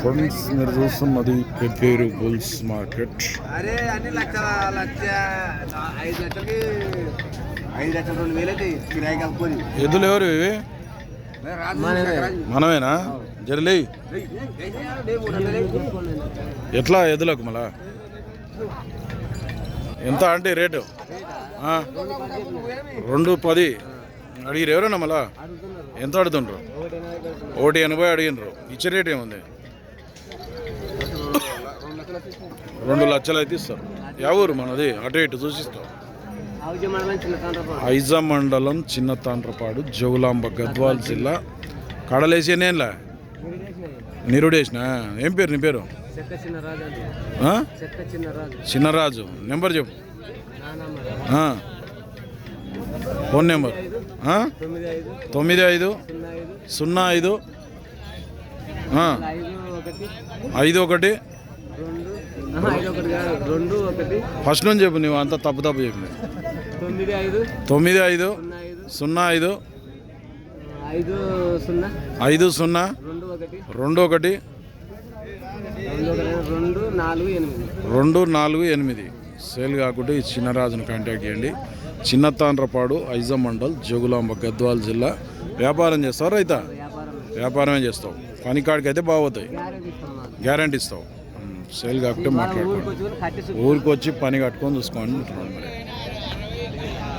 Friends మీరు చూస్తున్నది Pebbair bulls market. అరే అన్ని లక్ష 5 లక్షలకి 5 లక్షల 2,000 అయితే కిరాయి కలుపుకొని. ఎద్దులు ఎవరు ఇవి? మనమేనా? జరలే ఎట్లా ఎద్దులకు మళ్ళా ఎంత అంటే రేటు? 2,10 అడిగిరు ఎవరన్నా మళ్ళా? ఎంత అడుగుతుండ్రు? 1,80 అడిగినరు. ఇచ్చే రేట్ ఏముంది? 2 లక్షలు అయితే ఇస్తారు. ఎవరు మనది? అటు ఇటు చూసిస్తాం. ఐజా మండలం చిన్న తాండ్రపాడు జోగులాంబ గద్వాల్ జిల్లా. కడలేసి నేనులా నిరుడేసిన. ఏం పేరు నీ పేరు? చిన్నరాజు. నెంబర్ చెప్పు. ఫోన్ నెంబర్ 95 05 51 ఫస్ట్ నుంచి చెప్పు. నువ్వు అంతా తప్పు చెప్పు. 95 05 50 21 248. సేల్ కాకుండా ఈ చిన్నరాజును కాంటాక్ట్ చేయండి. చిన్న తాండ్రపాడు ఐజా మండల్ జోగులాంబ గద్వాల్ జిల్లా. వ్యాపారం చేస్తావు రైతా? వ్యాపారమే చేస్తావు. పని కాడికి అయితే బాగుతాయి, గ్యారంటీ ఇస్తావు. సేల్ కాకుంటే మాట్లాడుకో. ఊరికి వచ్చి పని కట్టుకొని చూసుకోండి.